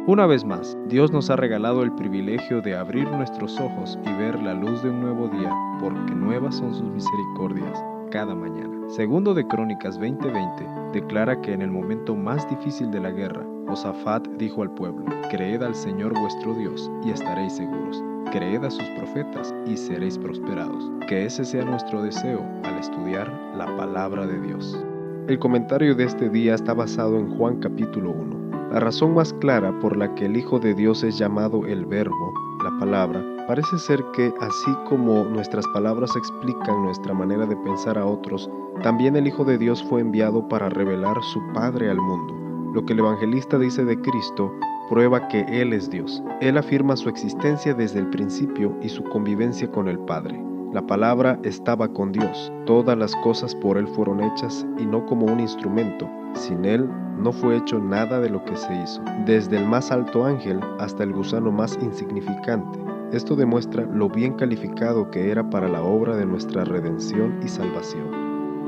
Una vez más, Dios nos ha regalado el privilegio de abrir nuestros ojos y ver la luz de un nuevo día, porque nuevas son sus misericordias cada mañana. Segundo de Crónicas 20:20 declara que en el momento más difícil de la guerra, Josafat dijo al pueblo: creed al Señor vuestro Dios y estaréis seguros. Creed a sus profetas y seréis prosperados. Que ese sea nuestro deseo al estudiar la palabra de Dios. El comentario de este día está basado en Juan capítulo 1. La razón más clara por la que el Hijo de Dios es llamado el Verbo, la palabra, parece ser que así como nuestras palabras explican nuestra manera de pensar a otros, también el Hijo de Dios fue enviado para revelar su Padre al mundo. Lo que el evangelista dice de Cristo prueba que Él es Dios. Él afirma su existencia desde el principio y su convivencia con el Padre. La palabra estaba con Dios. Todas las cosas por Él fueron hechas y no como un instrumento. Sin Él no fue hecho nada de lo que se hizo, desde el más alto ángel hasta el gusano más insignificante. Esto demuestra lo bien calificado que era para la obra de nuestra redención y salvación.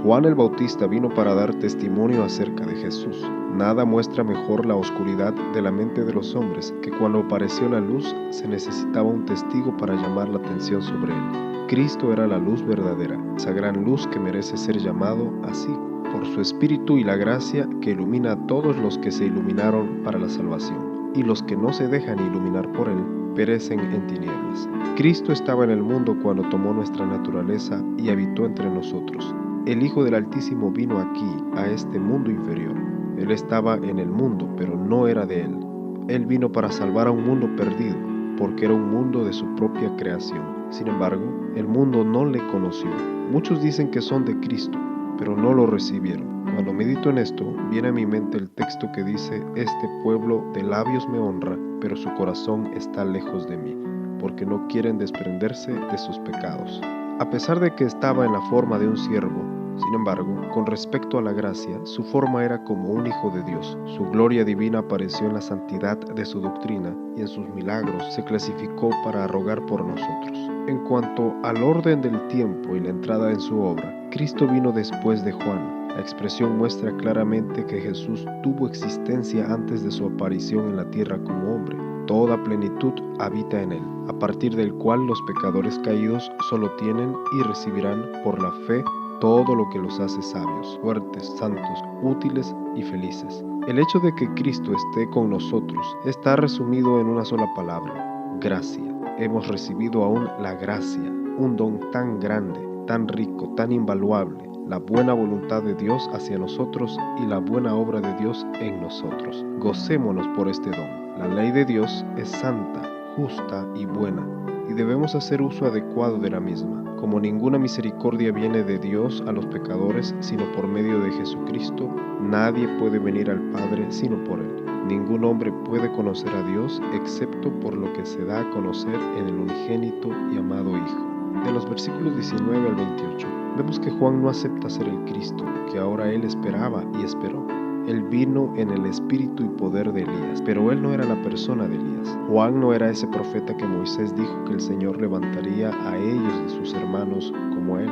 Juan el Bautista vino para dar testimonio acerca de Jesús. Nada muestra mejor la oscuridad de la mente de los hombres que cuando apareció la luz se necesitaba un testigo para llamar la atención sobre él. Cristo era la luz verdadera, esa gran luz que merece ser llamado así, por su Espíritu y la gracia que ilumina a todos los que se iluminaron para la salvación, y los que no se dejan iluminar por Él perecen en tinieblas. Cristo estaba en el mundo cuando tomó nuestra naturaleza y habitó entre nosotros. El Hijo del Altísimo vino aquí, a este mundo inferior. Él estaba en el mundo, pero no era de Él. Él vino para salvar a un mundo perdido, porque era un mundo de su propia creación. Sin embargo, el mundo no le conoció. Muchos dicen que son de Cristo, pero no lo recibieron. Cuando medito en esto, viene a mi mente el texto que dice: este pueblo de labios me honra, pero su corazón está lejos de mí, porque no quieren desprenderse de sus pecados. A pesar de que estaba en la forma de un siervo, sin embargo, con respecto a la gracia, su forma era como un hijo de Dios. Su gloria divina apareció en la santidad de su doctrina y en sus milagros se clasificó para rogar por nosotros. En cuanto al orden del tiempo y la entrada en su obra, Cristo vino después de Juan. La expresión muestra claramente que Jesús tuvo existencia antes de su aparición en la tierra como hombre. Toda plenitud habita en él, a partir del cual los pecadores caídos solo tienen y recibirán por la fe todo lo que los hace sabios, fuertes, santos, útiles y felices. El hecho de que Cristo esté con nosotros está resumido en una sola palabra: gracia. Hemos recibido aún la gracia, un don tan grande, tan rico, tan invaluable, la buena voluntad de Dios hacia nosotros y la buena obra de Dios en nosotros. Gocémonos por este don. La ley de Dios es santa, justa y buena, y debemos hacer uso adecuado de la misma. Como ninguna misericordia viene de Dios a los pecadores, sino por medio de Jesucristo, nadie puede venir al Padre sino por Él. Ningún hombre puede conocer a Dios excepto por lo que se da a conocer en el unigénito y amado Hijo. De los versículos 19 al 28, vemos que Juan no acepta ser el Cristo, que ahora él esperaba y esperó. Él vino en el espíritu y poder de Elías, pero él no era la persona de Elías. Juan no era ese profeta que Moisés dijo que el Señor levantaría a ellos de sus hermanos como él.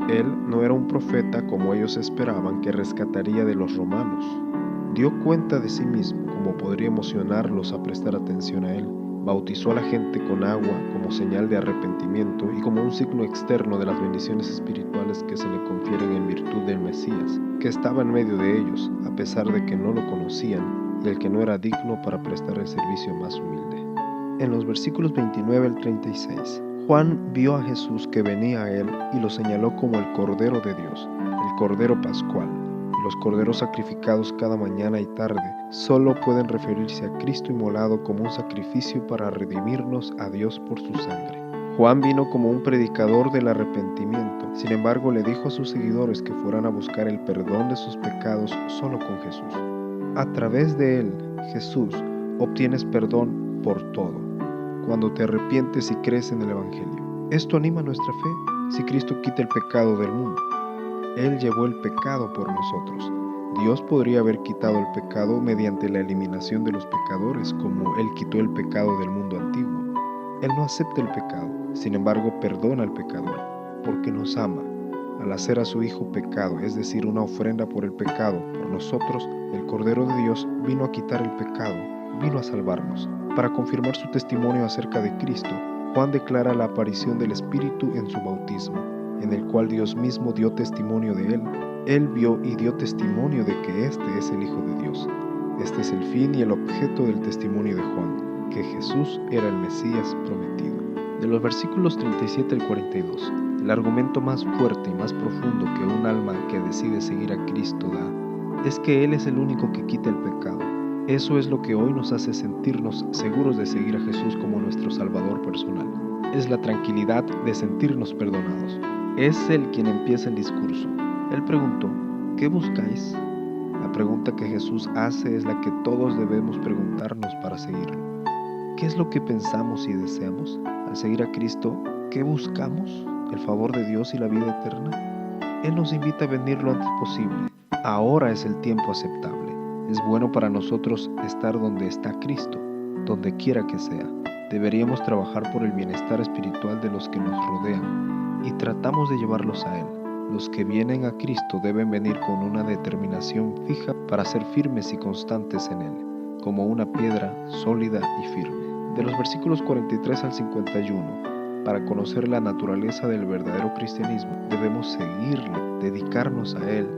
Él no era un profeta como ellos esperaban que rescataría de los romanos. Dio cuenta de sí mismo, como podría emocionarlos a prestar atención a él. Bautizó a la gente con agua como señal de arrepentimiento y como un signo externo de las bendiciones espirituales que se le confieren en virtud del Mesías, que estaba en medio de ellos, a pesar de que no lo conocían, y el que no era digno para prestar el servicio más humilde. En los versículos 29 al 36, Juan vio a Jesús que venía a él y lo señaló como el Cordero de Dios, el Cordero Pascual. Los corderos sacrificados cada mañana y tarde solo pueden referirse a Cristo inmolado como un sacrificio para redimirnos a Dios por su sangre. Juan vino como un predicador del arrepentimiento, sin embargo le dijo a sus seguidores que fueran a buscar el perdón de sus pecados solo con Jesús. A través de él, Jesús, obtienes perdón por todo, cuando te arrepientes y crees en el Evangelio. Esto anima nuestra fe. Si Cristo quita el pecado del mundo, Él llevó el pecado por nosotros. Dios podría haber quitado el pecado mediante la eliminación de los pecadores, como Él quitó el pecado del mundo antiguo. Él no acepta el pecado, sin embargo perdona al pecador, porque nos ama. Al hacer a su Hijo pecado, es decir, una ofrenda por el pecado por nosotros, el Cordero de Dios vino a quitar el pecado vino a salvarnos. Para confirmar su testimonio acerca de Cristo, Juan declara la aparición del Espíritu en su bautismo, en el cual Dios mismo dio testimonio de él. Él vio y dio testimonio de que este es el Hijo de Dios. Este es el fin y el objeto del testimonio de Juan, que Jesús era el Mesías prometido. De los versículos 37 al 42, el argumento más fuerte y más profundo que un alma que decide seguir a Cristo da, es que Él es el único que quita el pecado. Eso es lo que hoy nos hace sentirnos seguros de seguir a Jesús como nuestro Salvador personal. Es la tranquilidad de sentirnos perdonados. Es Él quien empieza el discurso. Él preguntó, ¿qué buscáis? La pregunta que Jesús hace es la que todos debemos preguntarnos para seguirlo. ¿Qué es lo que pensamos y deseamos? Al seguir a Cristo, ¿qué buscamos? ¿El favor de Dios y la vida eterna? Él nos invita a venir lo antes posible. Ahora es el tiempo aceptable. Es bueno para nosotros estar donde está Cristo, donde quiera que sea. Deberíamos trabajar por el bienestar espiritual de los que nos rodean y tratamos de llevarlos a Él. Los que vienen a Cristo deben venir con una determinación fija para ser firmes y constantes en Él, como una piedra sólida y firme. De los versículos 43 al 51, para conocer la naturaleza del verdadero cristianismo, debemos seguirle, dedicarnos a Él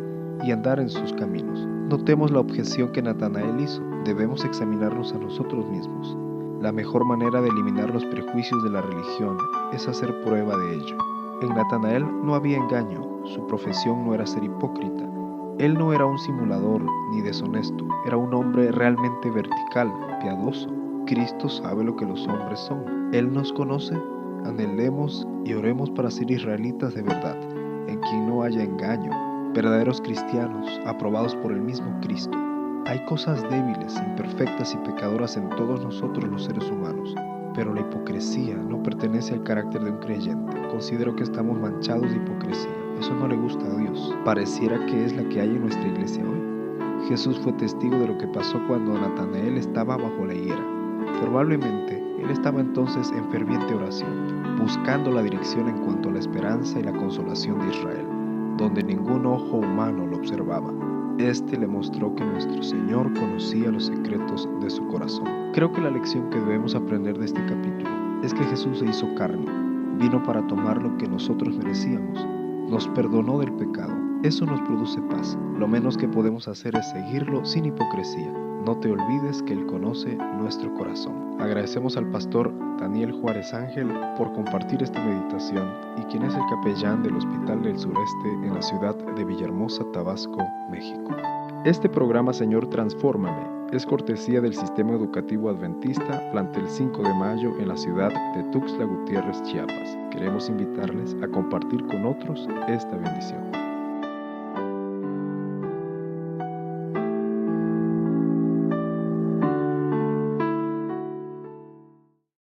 y andar en sus caminos. Notemos la objeción que Natanael hizo. Debemos examinarnos a nosotros mismos. La mejor manera de eliminar los prejuicios de la religión es hacer prueba de ello. En Natanael no había engaño, su profesión no era ser hipócrita. Él no era un simulador ni deshonesto, era un hombre realmente vertical, piadoso. Cristo sabe lo que los hombres son. Él nos conoce. Anhelemos y oremos para ser israelitas de verdad, en quien no haya engaño, verdaderos cristianos, aprobados por el mismo Cristo. Hay cosas débiles, imperfectas y pecadoras en todos nosotros los seres humanos, pero la hipocresía no pertenece al carácter de un creyente. Considero que estamos manchados de hipocresía. Eso no le gusta a Dios. Pareciera que es la que hay en nuestra iglesia hoy. Jesús fue testigo de lo que pasó cuando Natanael estaba bajo la higuera. Probablemente él estaba entonces en ferviente oración, buscando la dirección en cuanto a la esperanza y la consolación de Israel, donde ningún ojo humano lo observaba. Este le mostró que nuestro Señor conocía los secretos de su corazón. Creo que la lección que debemos aprender de este capítulo es que Jesús se hizo carne, vino para tomar lo que nosotros merecíamos, nos perdonó del pecado. Eso nos produce paz. Lo menos que podemos hacer es seguirlo sin hipocresía. No te olvides que Él conoce nuestro corazón. Agradecemos al pastor Daniel Juárez Ángel por compartir esta meditación y quien es el capellán del Hospital del Sureste en la ciudad de Villahermosa, Tabasco, México. Este programa Señor Transfórmame es cortesía del Sistema Educativo Adventista Plantel 5 de Mayo en la ciudad de Tuxtla Gutiérrez, Chiapas. Queremos invitarles a compartir con otros esta bendición.